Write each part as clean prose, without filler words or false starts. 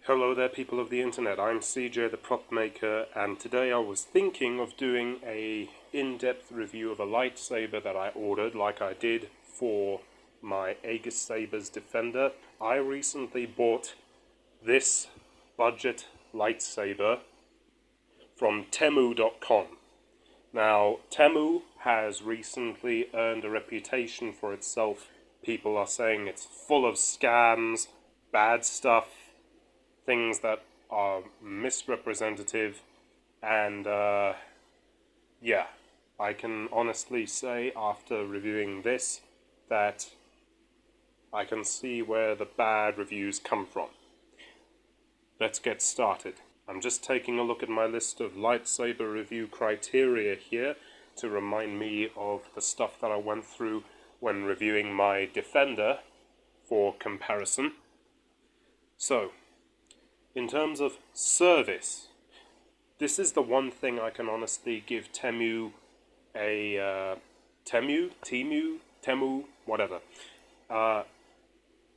Hello there, people of the internet. I'm CJ the Prop Maker, and today I was thinking of doing a in-depth review of a lightsaber that I ordered, like I did for my Aegis Saber's Defender. I recently bought this budget lightsaber from Temu.com. Now, Temu has recently earned a reputation for itself. People are saying it's full of scams, bad stuff, things that are misrepresentative, and yeah, I can honestly say after reviewing this that I can see where the bad reviews come from. Let's get started. I'm just taking a look at my list of lightsaber review criteria here to remind me of the stuff that I went through when reviewing my Defender for comparison. So, in terms of service, this is the one thing I can honestly give Temu whatever.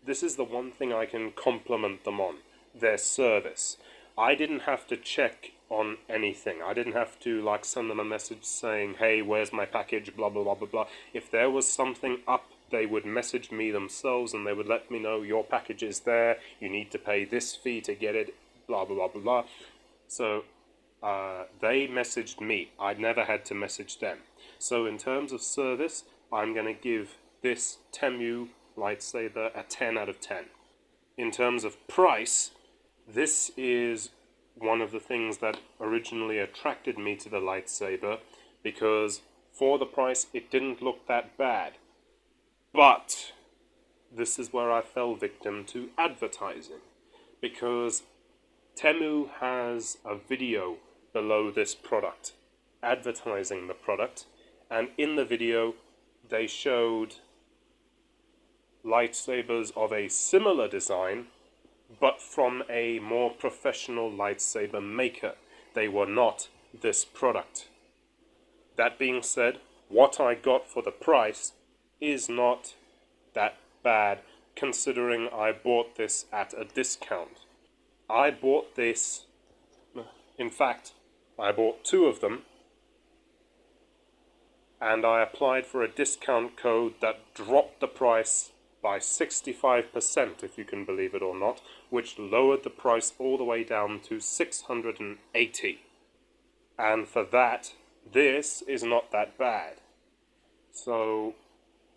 This is the one thing I can compliment them on, their service. I didn't have to check on anything. I didn't have to send them a message saying, hey, where's my package, blah, blah, blah, blah, blah. If there was something up, they would message me themselves and they would let me know your package is there, you need to pay this fee to get it, blah, blah, blah, blah, blah. So they messaged me. I never had to message them. So in terms of service, I'm going to give this Temu lightsaber a 10 out of 10. In terms of price, this is one of the things that originally attracted me to the lightsaber, because for the price it didn't look that bad. But this is where I fell victim to advertising, because Temu has a video below this product advertising the product, and in the video they showed lightsabers of a similar design but from a more professional lightsaber maker. They were not this product. That being said, what I got for the price is not that bad, considering I bought this at a discount. I bought this, in fact, I bought two of them, and I applied for a discount code that dropped the price by 65%, if you can believe it or not, which lowered the price all the way down to $680. And for that, this is not that bad. So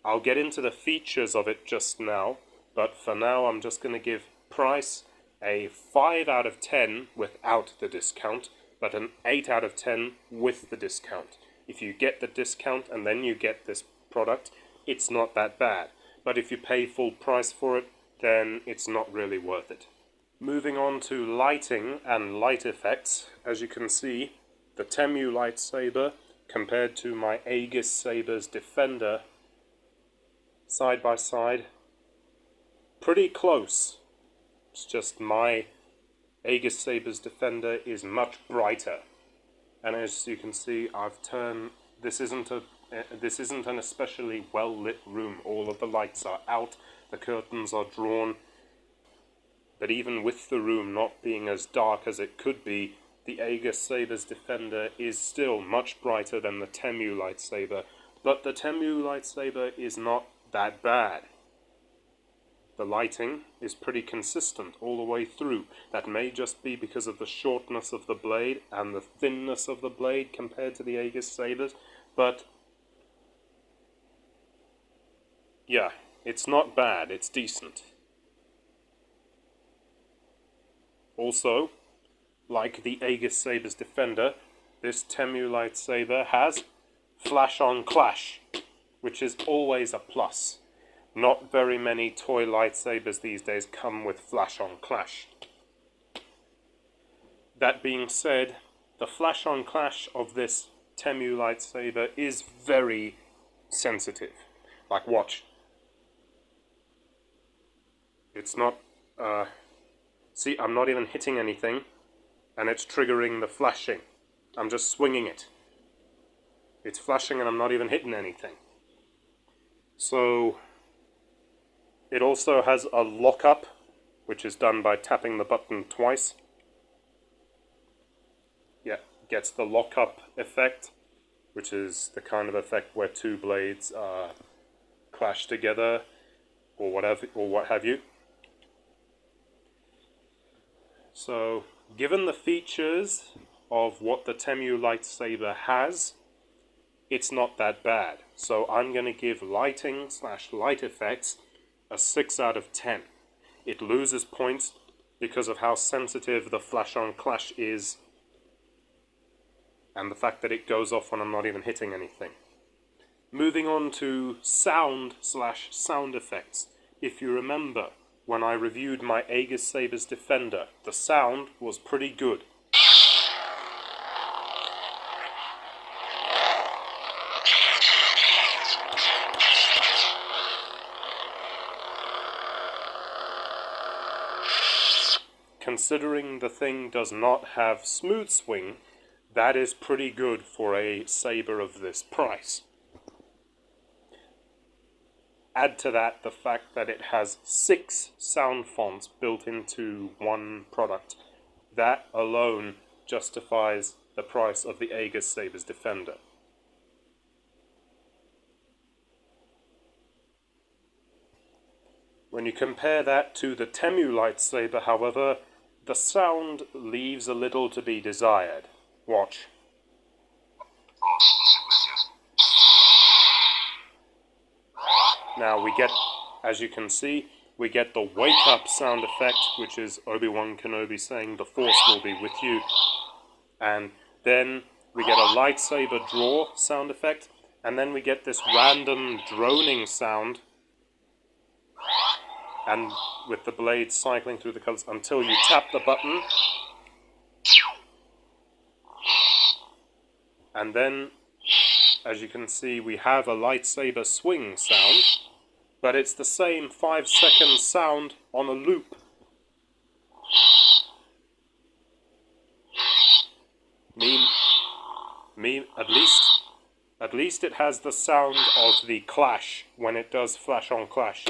I'll get into the features of it just now, but for now I'm just going to give price a 5 out of 10 without the discount, but an 8 out of 10 with the discount. If you get the discount and then you get this product, it's not that bad. But if you pay full price for it, then it's not really worth it. Moving on to lighting and light effects, as you can see, the Temu lightsaber compared to my Aegis Saber's Defender, side by side, pretty close. It's just my Aegis Saber's Defender is much brighter. And as you can see, I've turned, this isn't an especially well lit room. All of the lights are out, the curtains are drawn. But even with the room not being as dark as it could be, the Aegis Saber's Defender is still much brighter than the Temu lightsaber. But the Temu lightsaber is not that bad. The lighting is pretty consistent all the way through. That may just be because of the shortness of the blade and the thinness of the blade compared to the Aegis Sabers, but yeah, it's not bad, it's decent. Also, like the Aegis Saber's Defender, this Temu lightsaber has flash on clash, which is always a plus. Not very many toy lightsabers these days come with flash on clash. That being said, the flash on clash of this Temu lightsaber is very sensitive. Like, watch. It's not, see, I'm not even hitting anything, and it's triggering the flashing. I'm just swinging it. It's flashing and I'm not even hitting anything. So, it also has a lockup which is done by tapping the button twice. Yeah, gets the lock-up effect, which is the kind of effect where two blades clash together, or what have you. So, given the features of what the Temu Lightsaber has, it's not that bad. So I'm going to give lighting/light effects a 6 out of 10. It loses points because of how sensitive the flash-on clash is, and the fact that it goes off when I'm not even hitting anything. Moving on to sound/sound effects. If you remember, when I reviewed my Aegis Saber's Defender, the sound was pretty good. Considering the thing does not have smooth swing, that is pretty good for a saber of this price. Add to that the fact that it has 6 sound fonts built into one product. That alone justifies the price of the Aegis Saber's Defender. When you compare that to the Temu Lightsaber, however, the sound leaves a little to be desired. Watch. Now we get, as you can see, we get the wake up sound effect, which is Obi-Wan Kenobi saying the Force will be with you. And then we get a lightsaber draw sound effect, and then we get this random droning sound, and with the blade cycling through the colors until you tap the button. And then, as you can see, we have a lightsaber swing sound, but it's the same 5-second sound on a loop. At least it has the sound of the clash when it does flash on clash.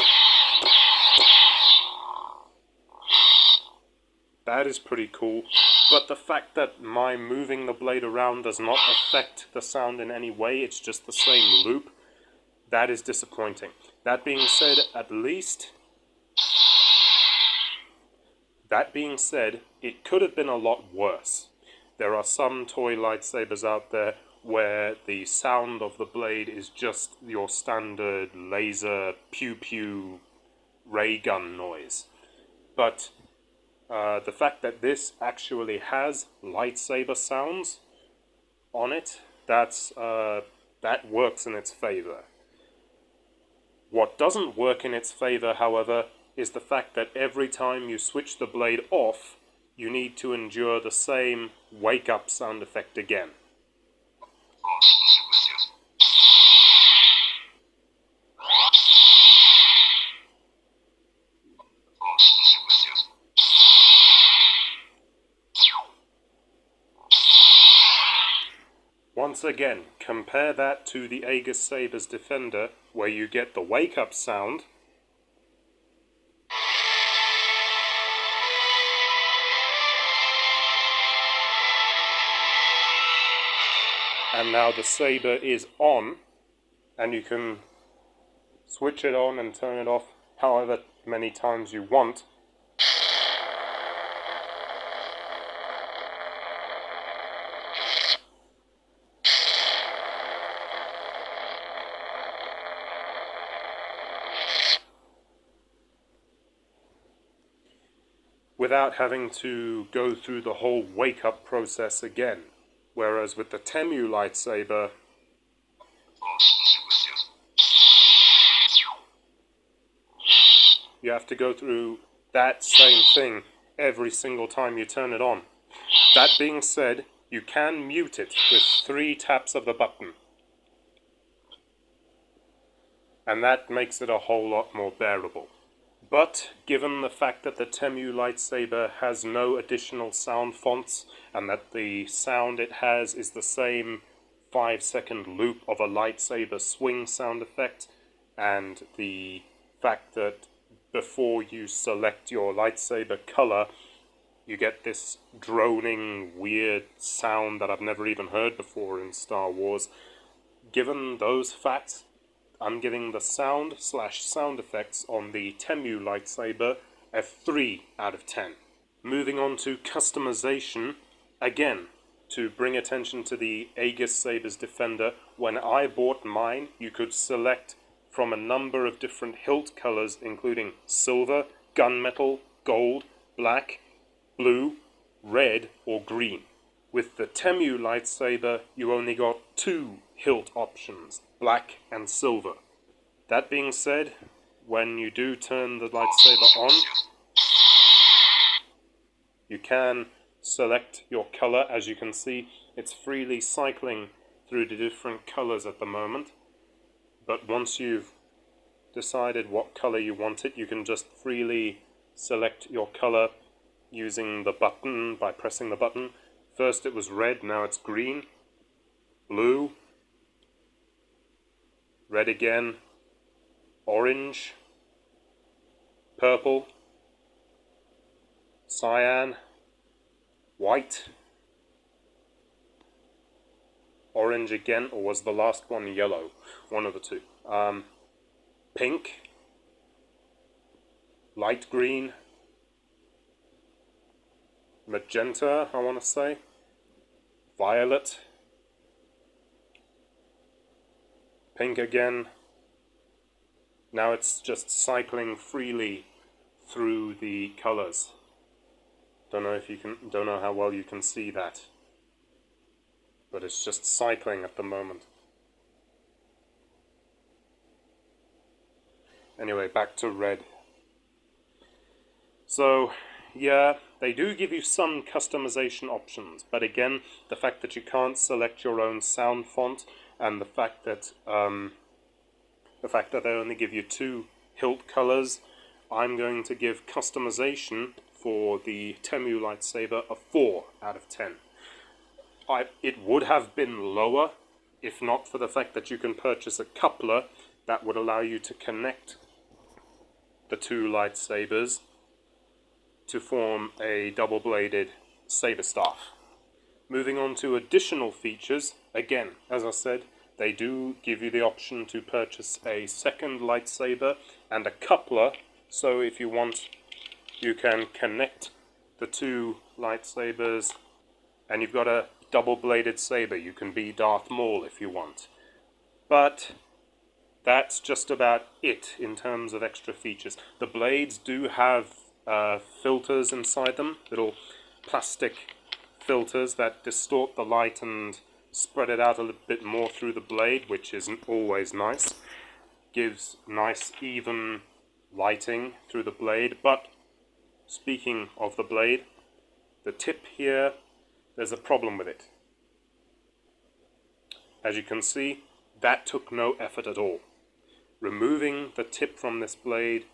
That is pretty cool, but the fact that my moving the blade around does not affect the sound in any way, it's just the same loop, that is disappointing. That being said, it could have been a lot worse. There are some toy lightsabers out there where the sound of the blade is just your standard laser pew-pew ray gun noise. But the fact that this actually has lightsaber sounds on it, that works in its favor. What doesn't work in its favor, however, is the fact that every time you switch the blade off, you need to endure the same wake-up sound effect again. Once again, compare that to the Aegis Saber's Defender, where you get the wake-up sound, and now the saber is on, and you can switch it on and turn it off however many times you want. Without having to go through the whole wake-up process again. Whereas with the Temu Lightsaber, you have to go through that same thing every single time you turn it on. That being said, you can mute it with 3 taps of the button. And that makes it a whole lot more bearable. But, given the fact that the Temu Lightsaber has no additional sound fonts, and that the sound it has is the same 5-second loop of a lightsaber swing sound effect, and the fact that before you select your lightsaber color, you get this droning, weird sound that I've never even heard before in Star Wars. Given those facts, I'm giving the sound effects on the Temu lightsaber a 3 out of 10. Moving on to customization, again, to bring attention to the Aegis Saber's Defender, when I bought mine, you could select from a number of different hilt colors, including silver, gunmetal, gold, black, blue, red, or green. With the Temu lightsaber, you only got 2 hilt options, black and silver. That being said, when you do turn the lightsaber on, you can select your color. As you can see, it's freely cycling through the different colors at the moment. But once you've decided what color you want it, you can just freely select your color using the button, by pressing the button. First it was red, now it's green, blue, red again, orange, purple, cyan, white, orange again, or was the last one yellow? One of the two. Pink, light green, magenta, I want to say, violet, pink again. Now it's just cycling freely through the colors. Don't know how well you can see that, but it's just cycling at the moment. Anyway, back to red. So, yeah, they do give you some customization options, but again, the fact that you can't select your own sound font, and the fact that they only give you 2 hilt colors, I'm going to give customization for the Temu lightsaber a 4 out of 10. It would have been lower if not for the fact that you can purchase a coupler that would allow you to connect the 2 lightsabers to form a double-bladed saber staff. Moving on to additional features, again, as I said, they do give you the option to purchase a second lightsaber and a coupler, so if you want, you can connect the 2 lightsabers and you've got a double-bladed saber. You can be Darth Maul if you want. But that's just about it in terms of extra features. The blades do have filters inside them, little plastic filters that distort the light and spread it out a little bit more through the blade, which isn't always nice. Gives nice even lighting through the blade. But speaking of the blade, the tip here, there's a problem with it. As you can see, that took no effort at all. Removing the tip from this blade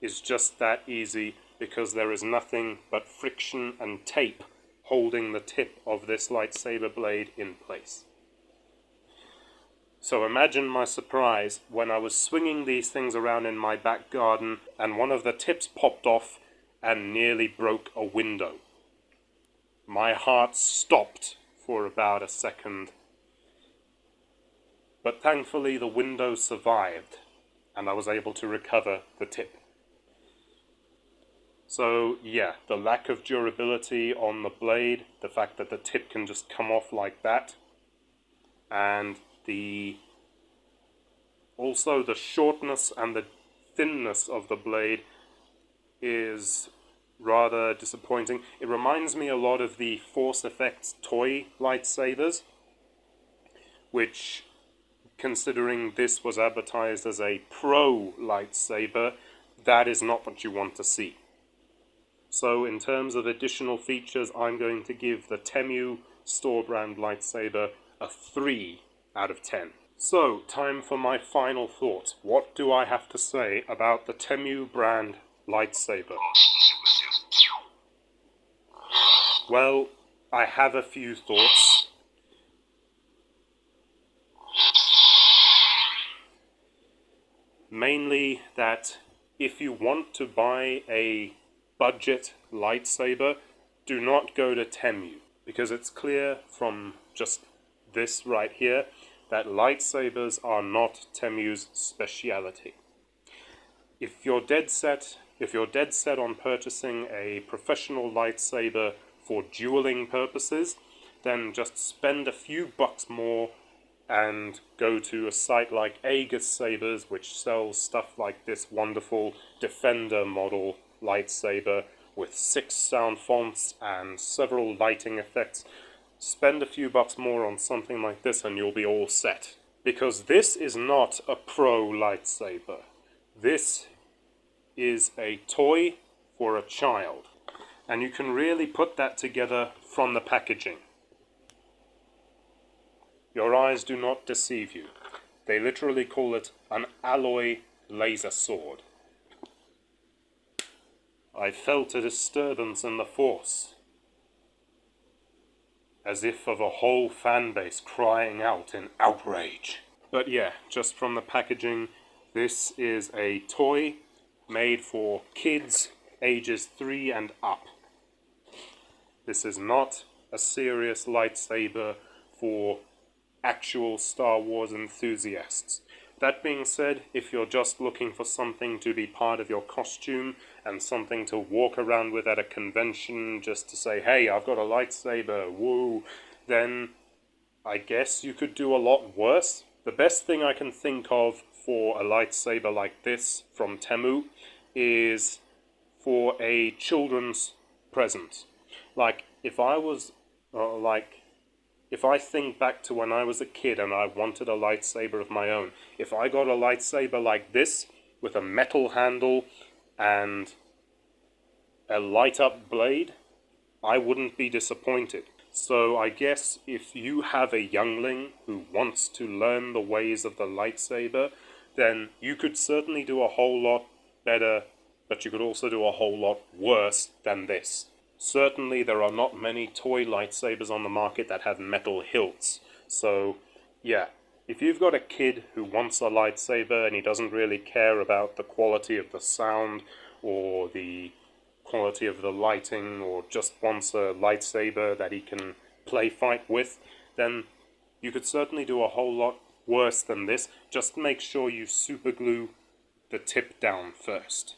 is just that easy, because there is nothing but friction and tape holding the tip of this lightsaber blade in place. So imagine my surprise when I was swinging these things around in my back garden and one of the tips popped off and nearly broke a window. My heart stopped for about a second. But thankfully the window survived and I was able to recover the tip. So yeah, the lack of durability on the blade, the fact that the tip can just come off like that, and also the shortness and the thinness of the blade is rather disappointing. It reminds me a lot of the Force Effects toy lightsabers, which, considering this was advertised as a pro lightsaber, that is not what you want to see. So in terms of additional features, I'm going to give the Temu store brand lightsaber a 3 out of 10. So, time for my final thoughts. What do I have to say about the Temu brand lightsaber? Well, I have a few thoughts. Mainly that if you want to buy a budget lightsaber, do not go to Temu, because it's clear from just this right here that lightsabers are not Temu's speciality. If you're dead set on purchasing a professional lightsaber for dueling purposes, then just spend a few bucks more and go to a site like Aegis Sabers, which sells stuff like this wonderful Defender model lightsaber with 6 sound fonts and several lighting effects. Spend a few bucks more on something like this and you'll be all set. Because this is not a pro lightsaber. This is a toy for a child. And you can really put that together from the packaging. Your eyes do not deceive you. They literally call it an alloy laser sword. I felt a disturbance in the Force, as if of a whole fan base crying out in outrage. But yeah, just from the packaging, this is a toy made for kids ages 3 and up. This is not a serious lightsaber for actual Star Wars enthusiasts. That being said, if you're just looking for something to be part of your costume and something to walk around with at a convention just to say, hey, I've got a lightsaber, woo, then I guess you could do a lot worse. The best thing I can think of for a lightsaber like this from Temu is for a children's present. Like, if I was, if I think back to when I was a kid and I wanted a lightsaber of my own, if I got a lightsaber like this with a metal handle and a light-up blade, I wouldn't be disappointed. So I guess if you have a youngling who wants to learn the ways of the lightsaber, then you could certainly do a whole lot better, but you could also do a whole lot worse than this. Certainly there are not many toy lightsabers on the market that have metal hilts. So, yeah, if you've got a kid who wants a lightsaber and he doesn't really care about the quality of the sound or the quality of the lighting or just wants a lightsaber that he can play fight with, then you could certainly do a whole lot worse than this. Just make sure you super glue the tip down first.